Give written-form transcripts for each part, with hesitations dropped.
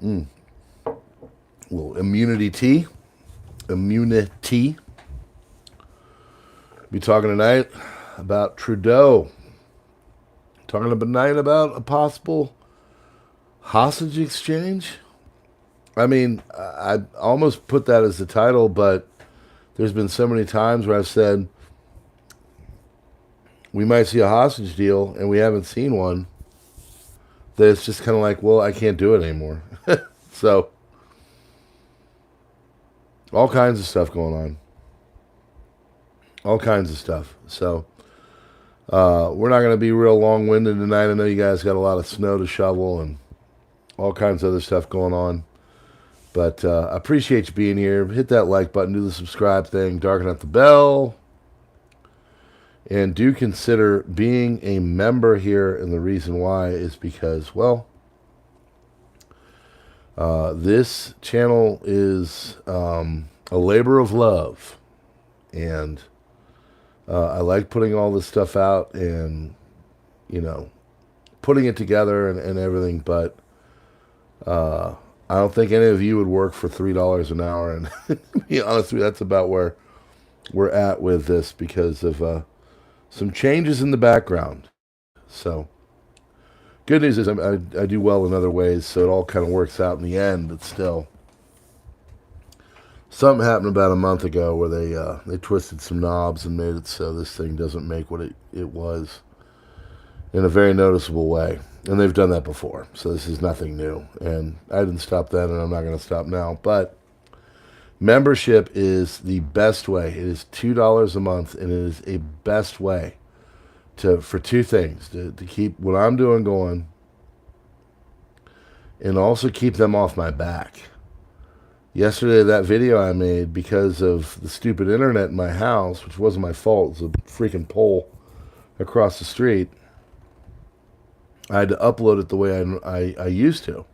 Well, immunity tea. Immunity. Be talking tonight about Trudeau. Talking tonight about a possible hostage exchange. I mean, I almost put that as the title, but there's been so many times where I've said we might see a hostage deal and we haven't seen one, that it's just kind of like, well, I can't do it anymore. So, all kinds of stuff going on. All kinds of stuff. So, we're not going to be real long-winded tonight. I know you guys got a lot of snow to shovel and all kinds of other stuff going on. But I appreciate you being here. Hit that like button, do the subscribe thing, darken up the bell. And do consider being a member here. And the reason why is because, well, this channel is a labor of love. And I like putting all this stuff out and, you know, putting it together and everything. But I don't think any of you would work for $3 an hour. And to be honest with you, that's about where we're at with this because of some changes in the background. So, good news is I do well in other ways, so it all kind of works out in the end, but still. Something happened about a month ago where they twisted some knobs and made it so this thing doesn't make what it was in a very noticeable way. And they've done that before, so this is nothing new. And I didn't stop then, and I'm not going to stop now. But membership is the best way. It is $2 a month, and it is a best way for two things. To keep what I'm doing going, and also keep them off my back. Yesterday, that video I made, because of the stupid internet in my house, which wasn't my fault, it was a freaking pole across the street, I had to upload it the way I used to.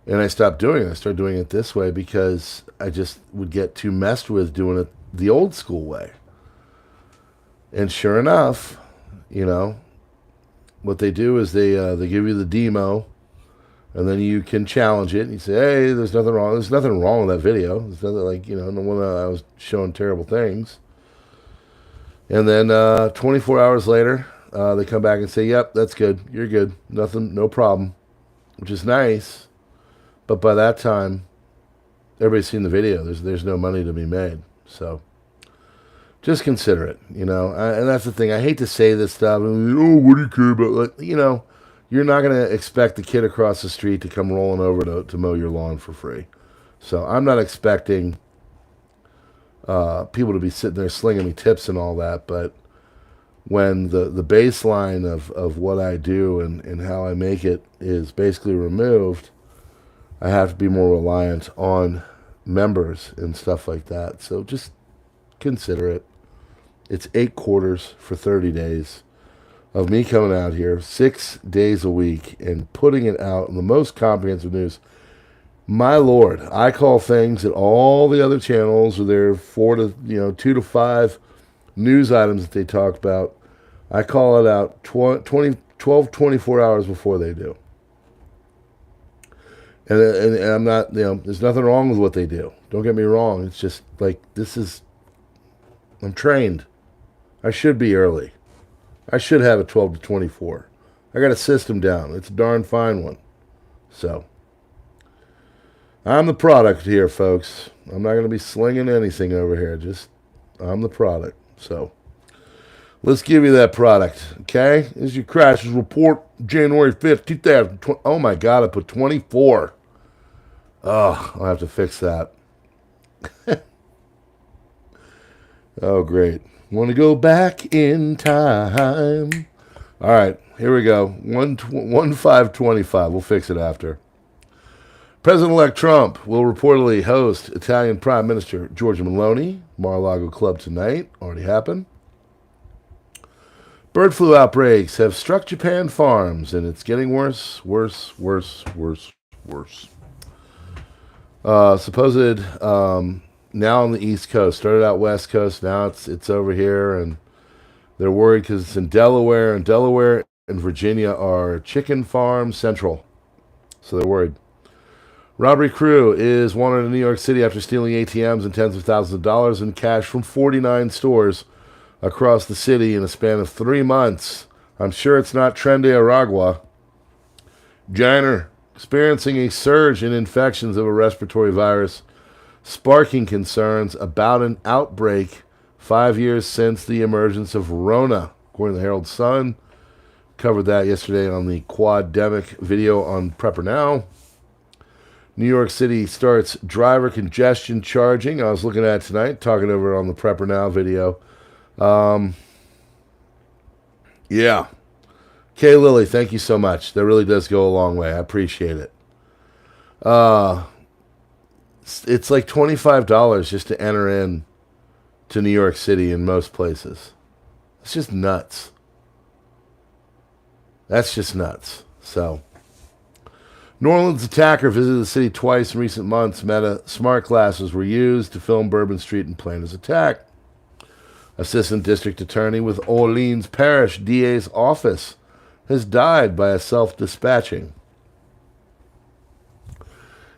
And I stopped doing it. I started doing it this way because I just would get too messed with doing it the old school way. And sure enough, you know, what they do is they give you the demo, and then you can challenge it. And you say, hey, there's nothing wrong. There's nothing wrong with that video. There's nothing like, you know, no one I was showing terrible things. And then 24 hours later, they come back and say, yep, that's good. You're good. Nothing, no problem, which is nice. But by that time, everybody's seen the video. There's no money to be made. So just consider it, you know. And that's the thing. I hate to say this stuff. Oh, what do you care about? Like, you know, you're not going to expect the kid across the street to come rolling over to mow your lawn for free. So I'm not expecting people to be sitting there slinging me tips and all that. But when the baseline of what I do and how I make it is basically removed, I have to be more reliant on members and stuff like that. So just consider it. It's 8 quarters for 30 days of me coming out here 6 days a week and putting it out in the most comprehensive news. My Lord, I call things that all the other channels are there 2 to 5 news items that they talk about. I call it out 24 hours before they do. And I'm not, you know, there's nothing wrong with what they do. Don't get me wrong. It's just like, I'm trained. I should be early. I should have a 12 to 24. I got a system down. It's a darn fine one. So, I'm the product here, folks. I'm not going to be slinging anything over here. I'm the product. So, let's give you that product, okay? This is your crashes report, January 5th, 2020. Oh, my God, I put 24. Oh, I'll have to fix that. Oh, great. Want to go back in time. All right, here we go. 1/5/25. We'll fix it after. President-elect Trump will reportedly host Italian Prime Minister Giorgia Meloni, Mar-a-Lago Club tonight. Already happened. Bird flu outbreaks have struck Japan farms, and it's getting worse, worse, worse, worse, worse. Supposed now on the East Coast. Started out West Coast. Now it's over here, and they're worried because it's in Delaware, and Delaware and Virginia are chicken farm central, so they're worried. Robbery crew is wanted in New York City after stealing ATMs and tens of thousands of dollars in cash from 49 stores across the city in a span of 3 months. I'm sure it's not Tren de Aragua. China experiencing a surge in infections of a respiratory virus, sparking concerns about an outbreak 5 years since the emergence of Rona, according to the Herald Sun. Covered that yesterday on the Quademic video on PrepperNow. New York City starts driver congestion charging. I was looking at it tonight, talking over on the PrepperNow video. Yeah. Kay Lily, thank you so much. That really does go a long way. I appreciate it. It's like $25 just to enter in to New York City in most places. It's just nuts. That's just nuts. So, New Orleans attacker visited the city twice in recent months. Meta smart glasses were used to film Bourbon Street and plan his attack. Assistant District Attorney with Orleans Parish DA's office has died by a self-dispatching.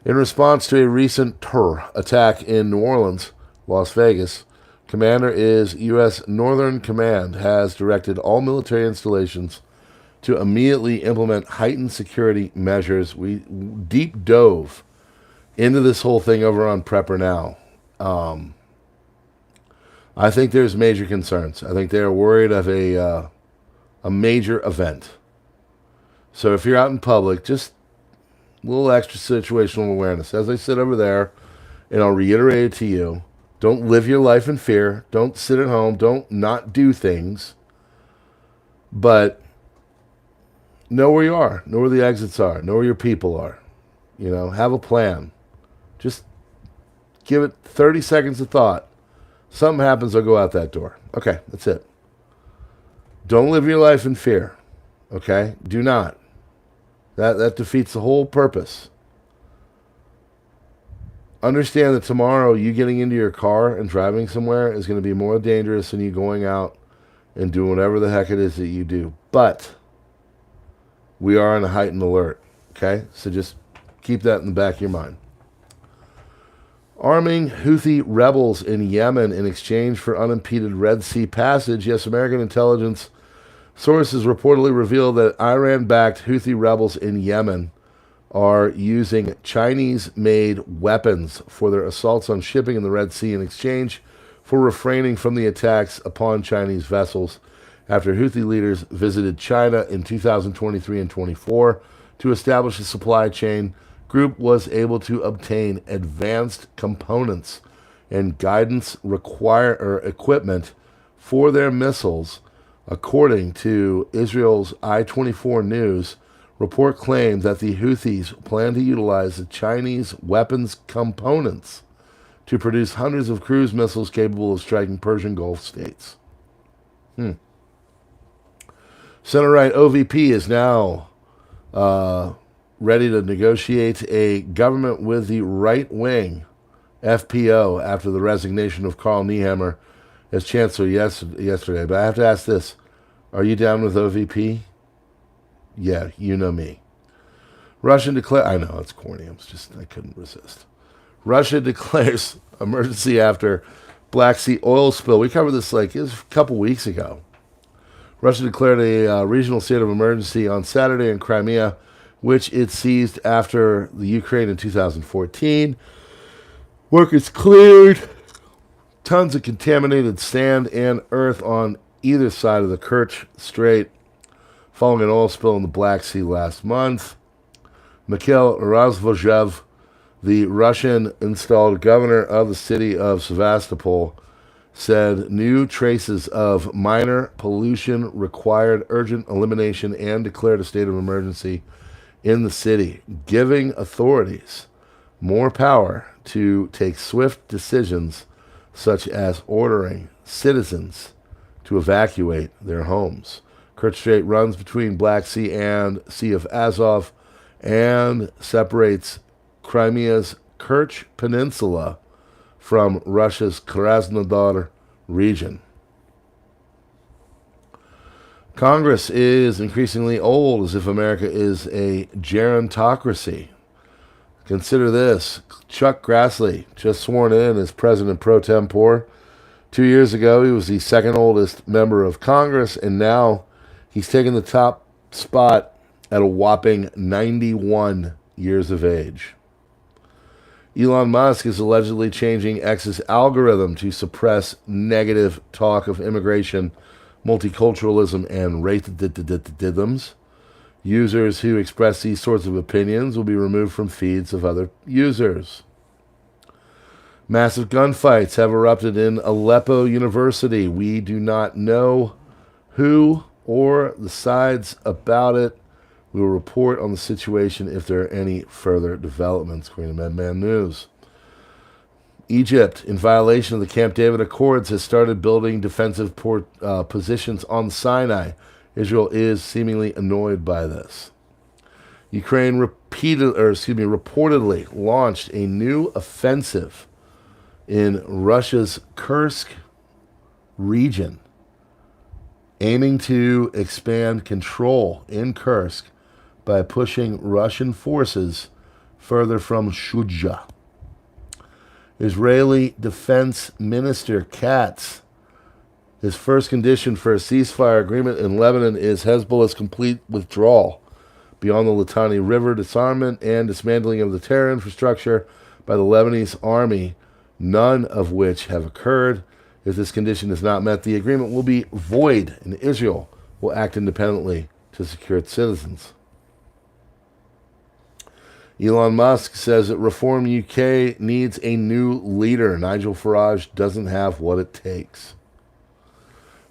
In response to a recent terror attack in New Orleans, Las Vegas, Commander is U.S. Northern Command has directed all military installations to immediately implement heightened security measures. We deep dove into this whole thing over on PrepperNow. I think there's major concerns. I think they're worried of a major event. So if you're out in public, just a little extra situational awareness. As I said over there, and I'll reiterate it to you, don't live your life in fear. Don't sit at home. Don't not do things. But know where you are. Know where the exits are. Know where your people are. You know, have a plan. Just give it 30 seconds of thought. Something happens, I'll go out that door. Okay, that's it. Don't live your life in fear. Okay? Do not. That defeats the whole purpose. Understand that tomorrow you getting into your car and driving somewhere is going to be more dangerous than you going out and doing whatever the heck it is that you do. But we are on a heightened alert. Okay? So just keep that in the back of your mind. Arming Houthi rebels in Yemen in exchange for unimpeded Red Sea passage. Yes, American intelligence sources reportedly revealed that Iran-backed Houthi rebels in Yemen are using Chinese-made weapons for their assaults on shipping in the Red Sea in exchange for refraining from the attacks upon Chinese vessels after Houthi leaders visited China in 2023 and 24 to establish a supply chain. Group was able to obtain advanced components and guidance equipment for their missiles. According to Israel's I-24 News, report claimed that the Houthis plan to utilize the Chinese weapons components to produce hundreds of cruise missiles capable of striking Persian Gulf states. Center-right OVP is now ready to negotiate a government with the right-wing FPO after the resignation of Karl Nehammer as chancellor yesterday. But I have to ask this. Are you down with OVP? Yeah, you know me. Russian declare. I know, it's corny. I couldn't resist. Russia declares emergency after Black Sea oil spill. We covered this it was a couple weeks ago. Russia declared a regional state of emergency on Saturday in Crimea, which it seized after the Ukraine in 2014. Workers cleared tons of contaminated sand and earth on either side of the Kerch Strait following an oil spill in the Black Sea last month. Mikhail Razvozhev, the Russian-installed governor of the city of Sevastopol, said new traces of minor pollution required urgent elimination and declared a state of emergency in the city, giving authorities more power to take swift decisions such as ordering citizens to evacuate their homes. Kerch Strait runs between Black Sea and Sea of Azov and separates Crimea's Kerch Peninsula from Russia's Krasnodar region. Congress is increasingly old, as if America is a gerontocracy. Consider this. Chuck Grassley, just sworn in as president pro tempore. 2 years ago, he was the second oldest member of Congress, and now he's taken the top spot at a whopping 91 years of age. Elon Musk is allegedly changing X's algorithm to suppress negative talk of immigration, multiculturalism, and racism. Users who express these sorts of opinions will be removed from feeds of other users. Massive gunfights have erupted in Aleppo University. We do not know who or the sides about it. We will report on the situation if there are any further developments. Queen of Man News. Egypt, in violation of the Camp David Accords, has started building defensive positions on Sinai. Israel is seemingly annoyed by this. Ukraine reportedly launched a new offensive in Russia's Kursk region, aiming to expand control in Kursk by pushing Russian forces further from Shuja. Israeli Defense Minister Katz, his first condition for a ceasefire agreement in Lebanon is Hezbollah's complete withdrawal beyond the Litani River, disarmament and dismantling of the terror infrastructure by the Lebanese army, none of which have occurred. If this condition is not met, the agreement will be void, and Israel will act independently to secure its citizens. Elon Musk says that Reform UK needs a new leader. Nigel Farage doesn't have what it takes.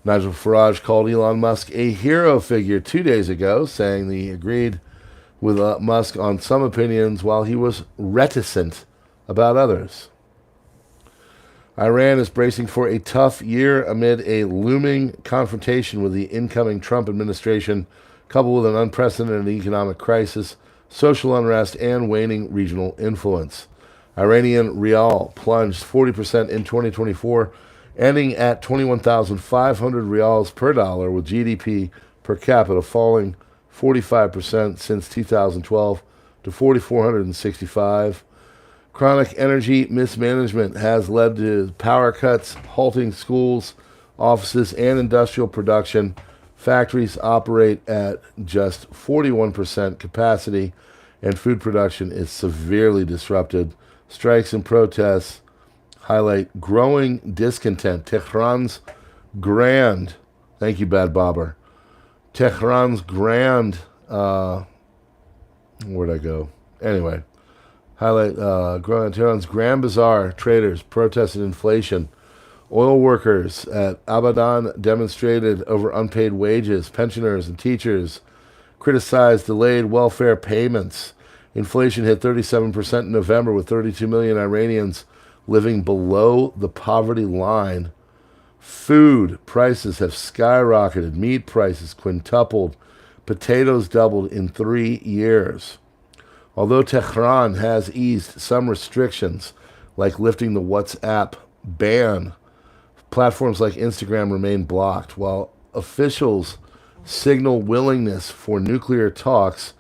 Nigel Farage called Elon Musk a hero figure 2 days ago, saying that he agreed with Musk on some opinions while he was reticent about others. Iran is bracing for a tough year amid a looming confrontation with the incoming Trump administration, coupled with an unprecedented economic crisis, social unrest, and waning regional influence. Iranian rial plunged 40% in 2024, ending at 21,500 rials per dollar, with GDP per capita falling 45% since 2012 to 4,465. Chronic energy mismanagement has led to power cuts, halting schools, offices, and industrial production. Factories operate at just 41% capacity, and food production is severely disrupted. Strikes and protests highlight growing discontent. Tehran's grand, thank you, Bad Bobber. Tehran's grand, where'd I go? Anyway, Tehran's Grand Bazaar traders protested inflation. Oil workers at Abadan demonstrated over unpaid wages. Pensioners and teachers criticized delayed welfare payments. Inflation hit 37% in November, with 32 million Iranians living below the poverty line. Food prices have skyrocketed. Meat prices quintupled. Potatoes doubled in 3 years. Although Tehran has eased some restrictions, like lifting the WhatsApp ban, platforms like Instagram remain blocked. While officials signal willingness for nuclear talks,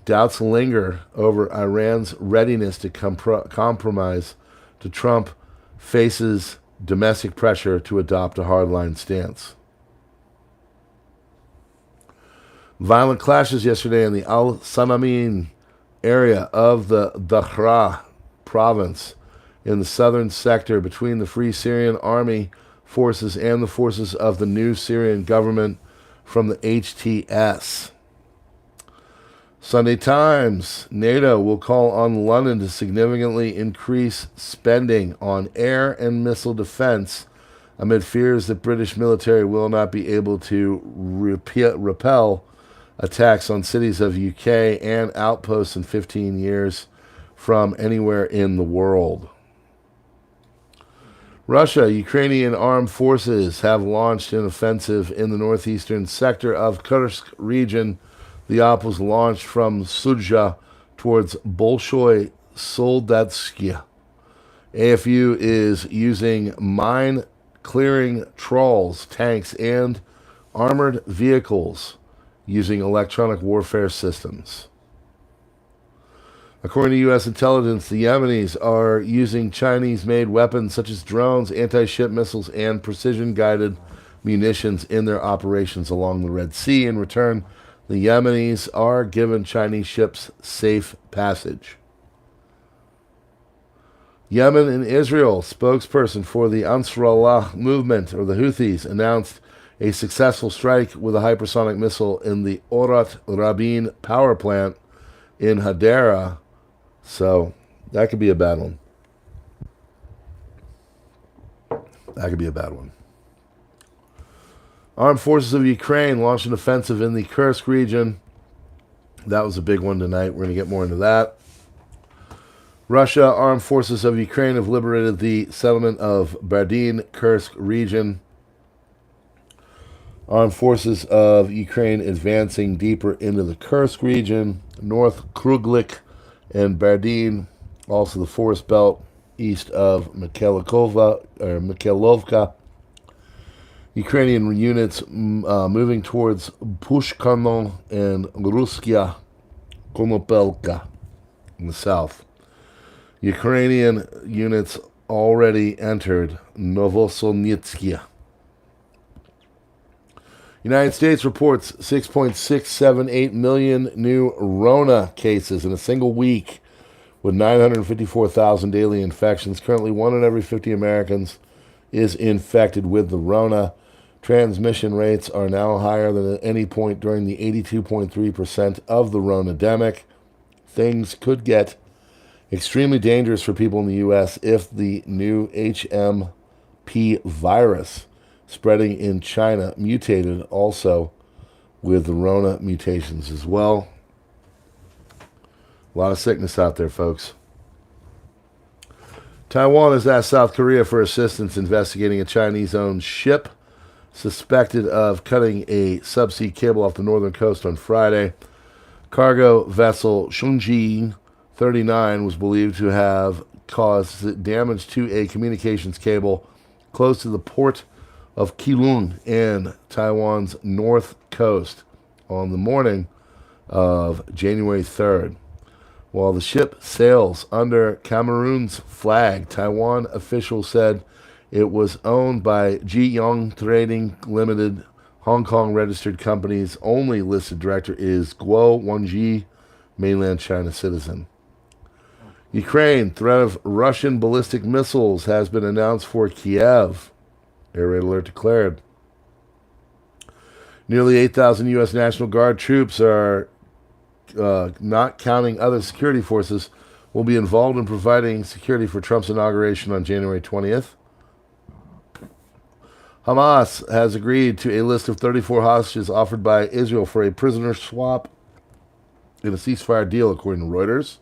doubts linger over Iran's readiness to compromise. Trump faces domestic pressure to adopt a hardline stance. Violent clashes yesterday in the Al-Sanamin area of the Dakhra province in the southern sector between the Free Syrian Army forces and the forces of the new Syrian government from the HTS. Sunday Times, NATO will call on London to significantly increase spending on air and missile defense amid fears that British military will not be able to repel attacks on cities of UK and outposts in 15 years from anywhere in the world. Russia, Ukrainian armed forces have launched an offensive in the northeastern sector of Kursk region. The op was launched from Sudzha towards Bolshoi Soldatsky. AFU is using mine-clearing trawls, tanks, and armored vehicles using electronic warfare systems. According to U.S. intelligence, the Yemenis are using Chinese-made weapons such as drones, anti-ship missiles, and precision-guided munitions in their operations along the Red Sea. In return, the Yemenis are given Chinese ships safe passage. Yemen and Israel, spokesperson for the Ansarullah movement, or the Houthis, announced a successful strike with a hypersonic missile in the Orat Rabin power plant in Hadera. So that could be a bad one. That could be a bad one. Armed forces of Ukraine launched an offensive in the Kursk region. That was a big one tonight. We're going to get more into that. Russia, armed forces of Ukraine have liberated the settlement of Berdyan, Kursk region. Armed forces of Ukraine advancing deeper into the Kursk region, North Kruglik and Berdyan, also the forest belt east of Mikhailovka. Ukrainian units moving towards Pushkano and Ruskia Konopelka in the south. Ukrainian units already entered Novosolnitskaya. United States reports 6.678 million new Rona cases in a single week, with 954,000 daily infections. Currently, 1 in every 50 Americans is infected with the Rona. Transmission rates are now higher than at any point during the 82.3% of the Rona-demic. Things could get extremely dangerous for people in the U.S. if the new HMP virus spreading in China mutated also with the Rona mutations as well. A lot of sickness out there, folks. Taiwan has asked South Korea for assistance investigating a Chinese-owned ship suspected of cutting a subsea cable off the northern coast on Friday. Cargo vessel Shunji 39 was believed to have caused damage to a communications cable close to the port of Keelung in Taiwan's north coast on the morning of January 3rd. While the ship sails under Cameroon's flag, Taiwan officials said it was owned by Jiyong Trading Limited. Hong Kong registered company's only listed director is Guo Wenji, mainland China citizen. Ukraine, threat of Russian ballistic missiles has been announced for Kiev. Air raid alert declared. Nearly 8,000 U.S. National Guard troops are, not counting other security forces, will be involved in providing security for Trump's inauguration on January 20th. Hamas has agreed to a list of 34 hostages offered by Israel for a prisoner swap in a ceasefire deal, according to Reuters.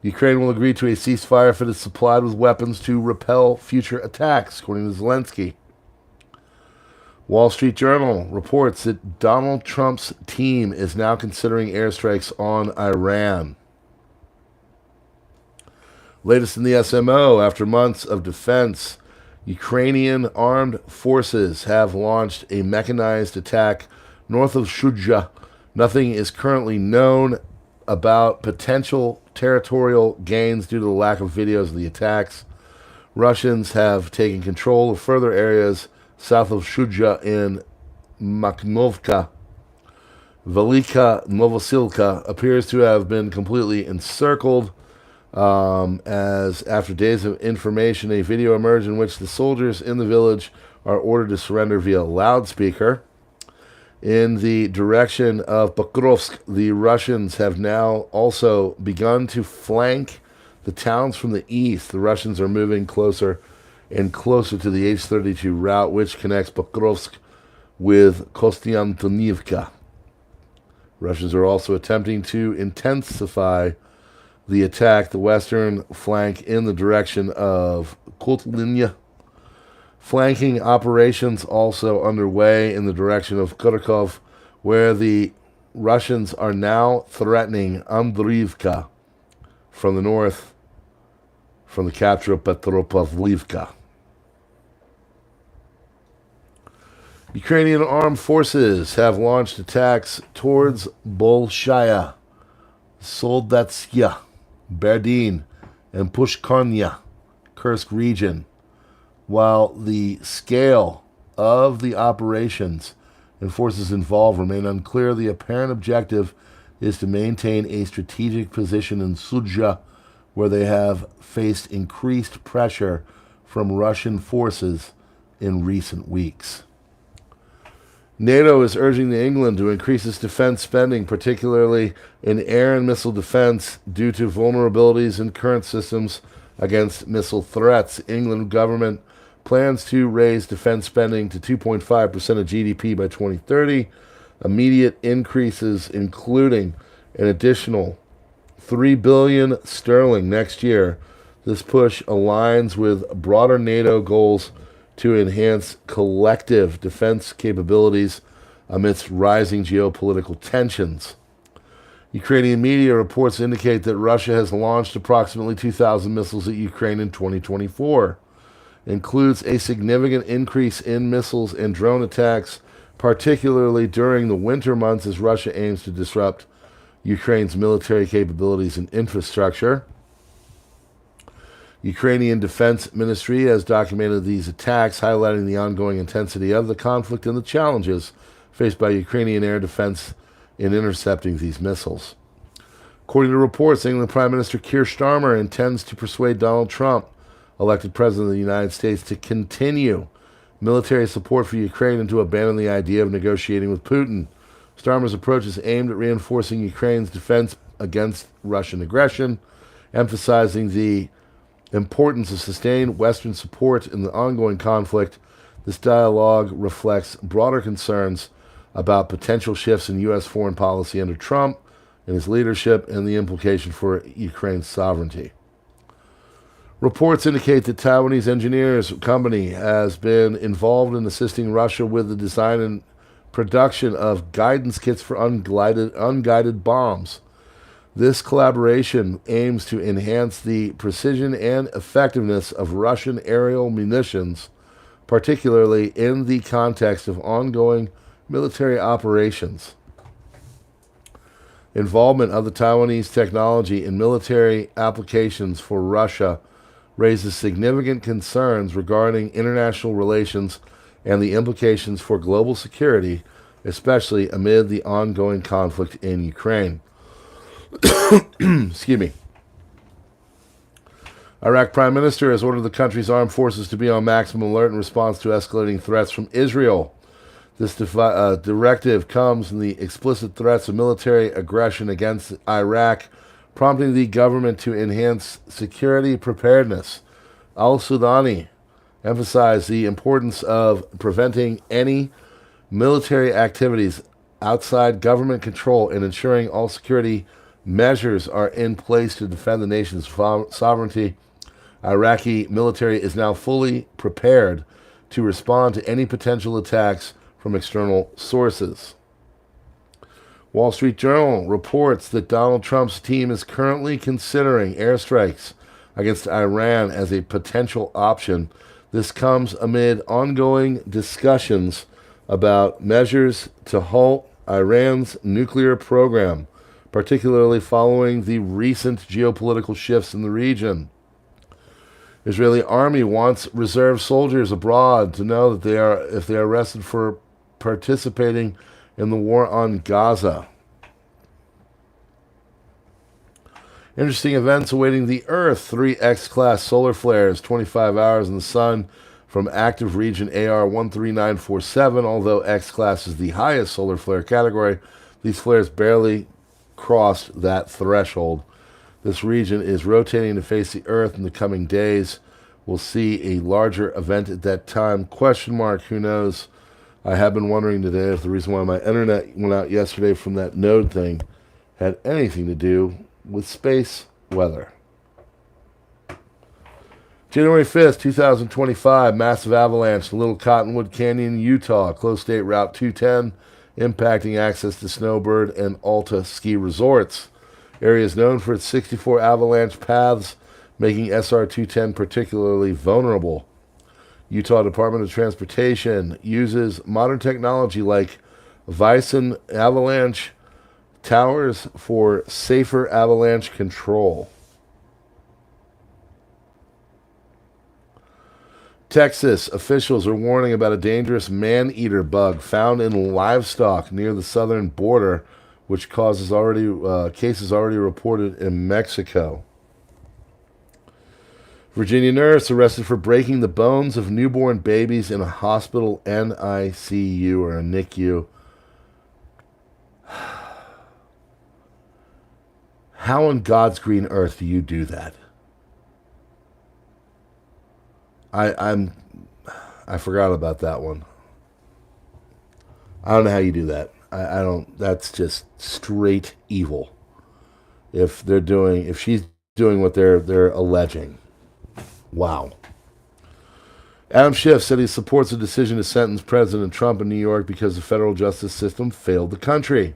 Ukraine will agree to a ceasefire if it is supplied with weapons to repel future attacks, according to Zelensky. Wall Street Journal reports that Donald Trump's team is now considering airstrikes on Iran. Latest in the SMO, after months of defense, Ukrainian armed forces have launched a mechanized attack north of Shuja. Nothing is currently known about potential territorial gains due to the lack of videos of the attacks. Russians have taken control of further areas south of Shuja in Makhnovka. Velika Novosilka appears to have been completely encircled, as after days of information, a video emerged in which the soldiers in the village are ordered to surrender via loudspeaker. In the direction of Pokrovsk, the Russians have now also begun to flank the towns from the east. The Russians are moving closer and closer to the H-32 route, which connects Pokrovsk with Kostiantynivka. Russians are also attempting to intensify the attack, the western flank, in the direction of Kotlinya. Flanking operations also underway in the direction of Kharkov, where the Russians are now threatening Andriivka from the north, from the capture of Petropavlivka. Ukrainian armed forces have launched attacks towards Bolshaya, Soldatskaya, Berdin, and Pushkarnya, Kursk region, while the scale of the operations and forces involved remain unclear. The apparent objective is to maintain a strategic position in Sudzha, where they have faced increased pressure from Russian forces in recent weeks. NATO is urging England to increase its defense spending, particularly in air and missile defense, due to vulnerabilities in current systems against missile threats. England government plans to raise defense spending to 2.5% of GDP by 2030. Immediate increases, including an additional 3 billion sterling next year. This push aligns with broader NATO goals to enhance collective defense capabilities amidst rising geopolitical tensions. Ukrainian media reports indicate that Russia has launched approximately 2,000 missiles at Ukraine in 2024. Includes a significant increase in missiles and drone attacks, particularly during the winter months as Russia aims to disrupt Ukraine's military capabilities and infrastructure. Ukrainian Defense Ministry has documented these attacks, highlighting the ongoing intensity of the conflict and the challenges faced by Ukrainian air defense in intercepting these missiles. According to reports, England Prime Minister Keir Starmer intends to persuade Donald Trump, elected President of the United States, to continue military support for Ukraine and to abandon the idea of negotiating with Putin. Starmer's approach is aimed at reinforcing Ukraine's defense against Russian aggression, emphasizing the importance of sustained Western support in the ongoing conflict. This dialogue reflects broader concerns about potential shifts in U.S. foreign policy under Trump and his leadership and the implication for Ukraine's sovereignty. Reports indicate that Taiwanese engineers company has been involved in assisting Russia with the design and production of guidance kits for unguided bombs. This collaboration aims to enhance the precision and effectiveness of Russian aerial munitions, particularly in the context of ongoing military operations. Involvement of the Taiwanese technology in military applications for Russia raises significant concerns regarding international relations and the implications for global security, especially amid the ongoing conflict in Ukraine. Excuse me. Iraq Prime Minister has ordered the country's armed forces to be on maximum alert in response to escalating threats from Israel. This directive comes from the explicit threats of military aggression against Iraq, prompting the government to enhance security preparedness. Al-Sudani emphasized the importance of preventing any military activities outside government control and ensuring all security measures are in place to defend the nation's sovereignty. Iraqi military is now fully prepared to respond to any potential attacks from external sources. Wall Street Journal reports that Donald Trump's team is currently considering airstrikes against Iran as a potential option. This comes amid ongoing discussions about measures to halt Iran's nuclear program, particularly following the recent geopolitical shifts in the region. Israeli army wants reserve soldiers abroad to know that if they are arrested for participating in the war on Gaza. Interesting events awaiting the Earth. 3 X-class solar flares, 25 hours in the sun from active region AR 13947. Although X-class is the highest solar flare category, these flares barely crossed that threshold. This region is rotating to face the Earth in the coming days. We'll see a larger event at that time. ? Who knows? I have been wondering today if the reason why my internet went out yesterday from that node thing had anything to do with space weather. January 5th, 2025, massive avalanche in Little Cottonwood Canyon, Utah, close state Route 210, impacting access to Snowbird and Alta ski resorts. Area is known for its 64 avalanche paths, making SR 210 particularly vulnerable. Utah Department of Transportation uses modern technology like Vison avalanche towers for safer avalanche control. Texas officials are warning about a dangerous man-eater bug found in livestock near the southern border, which causes cases already reported in Mexico. Virginia nurse arrested for breaking the bones of newborn babies in a hospital NICU or a NICU. How on God's green earth do you do that? I forgot about that one. I don't know how you do that. I don't. That's just straight evil. If she's doing what they're alleging. Wow. Adam Schiff said he supports a decision to sentence President Trump in New York because the federal justice system failed the country.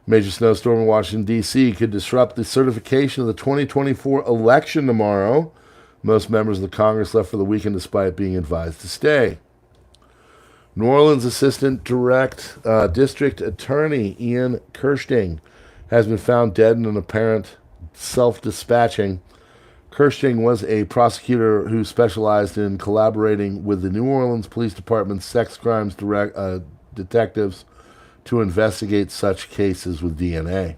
Major snowstorm in Washington, D.C. could disrupt the certification of the 2024 election tomorrow. Most members of the Congress left for the weekend despite being advised to stay. New Orleans Assistant District Attorney Ian Kirsting has been found dead in an apparent self-dispatching. Kirsting was a prosecutor who specialized in collaborating with the New Orleans Police Department's sex crimes detectives to investigate such cases with DNA.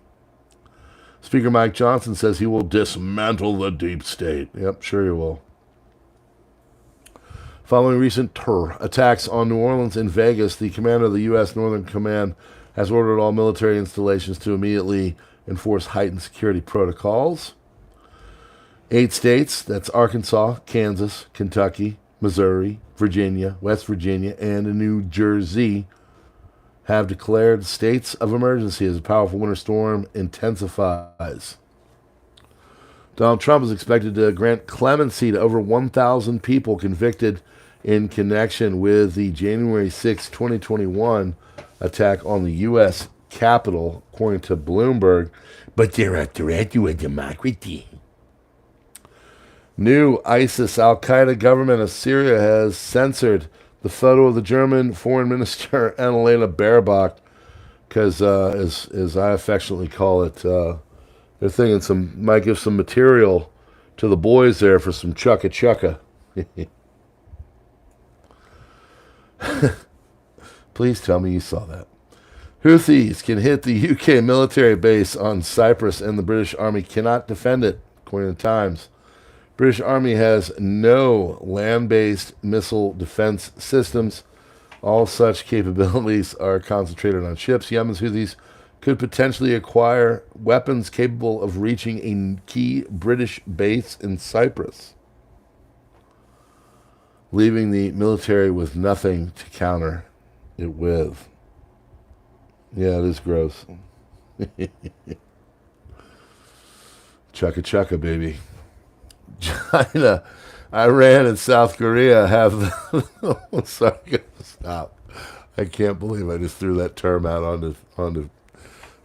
Speaker Mike Johnson says he will dismantle the deep state. Yep, sure he will. Following recent terror attacks on New Orleans and Vegas, the commander of the U.S. Northern Command has ordered all military installations to immediately enforce heightened security protocols. 8 states, that's Arkansas, Kansas, Kentucky, Missouri, Virginia, West Virginia, and New Jersey, have declared states of emergency as a powerful winter storm intensifies. Donald Trump is expected to grant clemency to over 1,000 people convicted in connection with the January 6, 2021 attack on the U.S. Capitol, according to Bloomberg. But they're a threat to a democracy. New ISIS Al-Qaeda government of Syria has censored the photo of the German Foreign Minister Annalena Baerbock, because, as I affectionately call it, they're thinking might give some material to the boys there for some chukka. Please tell me you saw that. Houthis can hit the UK military base on Cyprus, and the British Army cannot defend it, according to the Times. British Army has no land-based missile defense systems. All such capabilities are concentrated on ships. Yemen's Houthis could potentially acquire weapons capable of reaching a key British base in Cyprus, leaving the military with nothing to counter it with. Yeah, it is gross. Chukka, baby. China, Iran, and South Korea have sorry, stop. I can't believe I just threw that term out onto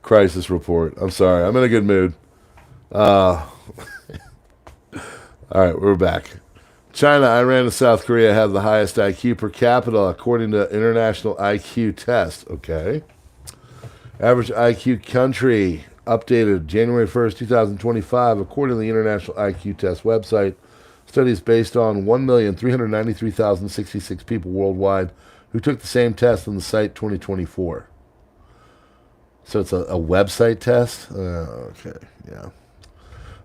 crisis report. I'm sorry. I'm in a good mood. All right, we're back. China, Iran, and South Korea have the highest IQ per capita according to International IQ Test. Okay. Average IQ country updated January 1st, 2025, according to the International IQ Test website. Study is based on 1,393,066 people worldwide who took the same test on the site 2024. So it's a website test? Okay, yeah.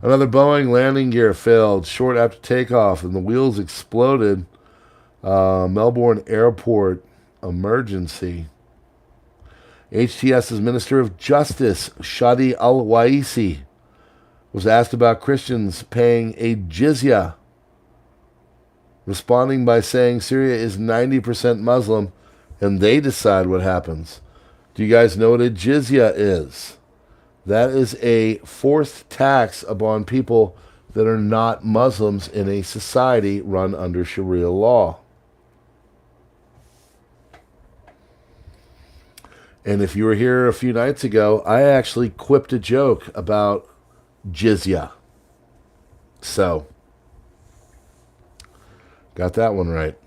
Another Boeing landing gear failed short after takeoff and the wheels exploded. Melbourne Airport emergency. HTS's Minister of Justice, Shadi al-Waisi, was asked about Christians paying a jizya, responding by saying Syria is 90% Muslim and they decide what happens. Do you guys know what a jizya is? That is a forced tax upon people that are not Muslims in a society run under Sharia law. And if you were here a few nights ago, I actually quipped a joke about jizya. So, got that one right.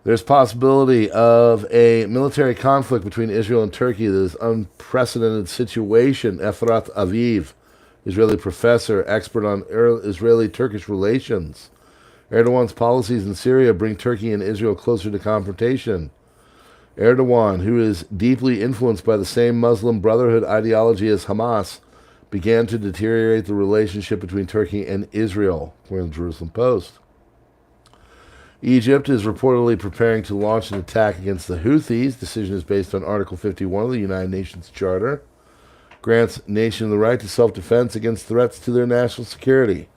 There's possibility of a military conflict between Israel and Turkey. This unprecedented situation. Efrat Aviv, Israeli professor, expert on Israeli-Turkish relations. Erdogan's policies in Syria bring Turkey and Israel closer to confrontation. Erdogan, who is deeply influenced by the same Muslim Brotherhood ideology as Hamas, began to deteriorate the relationship between Turkey and Israel, according to the Jerusalem Post. Egypt is reportedly preparing to launch an attack against the Houthis. Decision is based on Article 51 of the United Nations Charter. Grants nation the right to self-defense against threats to their national security.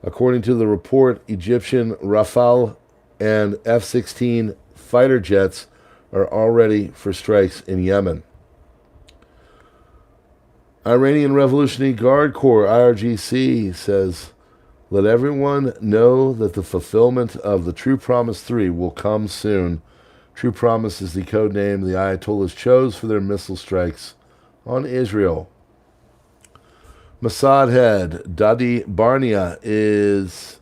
According to the report, Egyptian Rafale and F-16 fighter jets are all ready for strikes in Yemen. Iranian Revolutionary Guard Corps, IRGC, says, let everyone know that the fulfillment of the True Promise 3 will come soon. True Promise is the code name the Ayatollahs chose for their missile strikes on Israel. Mossad head Dadi Barnea is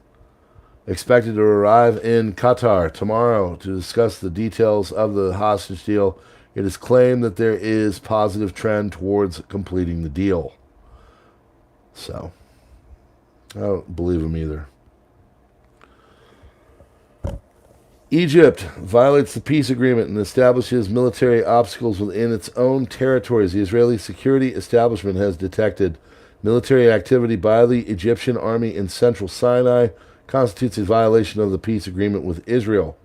expected to arrive in Qatar tomorrow to discuss the details of the hostage deal. It is claimed that there is positive trend towards completing the deal. So, I don't believe him either. Egypt violates the peace agreement and establishes military obstacles within its own territories. The Israeli security establishment has detected military activity by the Egyptian army in central Sinai constitutes a violation of the peace agreement with Israel.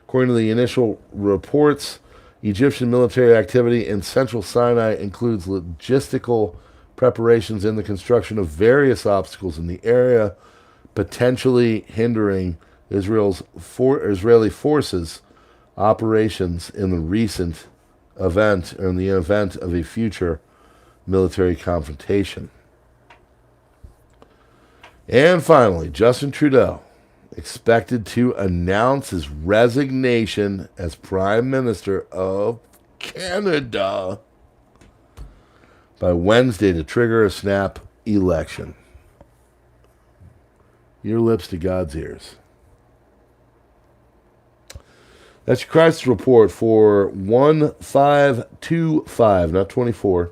According to the initial reports, Egyptian military activity in central Sinai includes logistical preparations in the construction of various obstacles in the area, potentially hindering Israeli forces' operations in the recent event, or in the event of a future military confrontation. And finally, Justin Trudeau expected to announce his resignation as Prime Minister of Canada by Wednesday to trigger a snap election. Your lips to God's ears. That's your crisis report for 1525, not 24.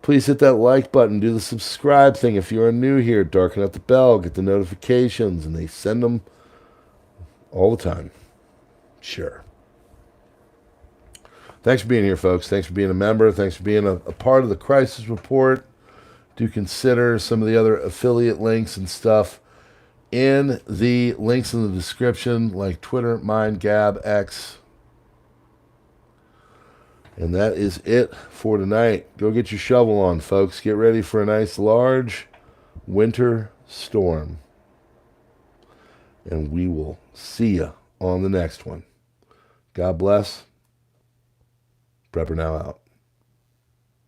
Please hit that like button. Do the subscribe thing if you are new here. Darken up the bell. Get the notifications. And they send them all the time. Sure. Thanks for being here, folks. Thanks for being a member. Thanks for being a part of the crisis report. Do consider some of the other affiliate links and stuff in the links in the description, like Twitter, Mine, Gab, X. And that is it for tonight. Go get your shovel on, folks. Get ready for a nice, large winter storm. And we will see you on the next one. God bless. PrepperNow out.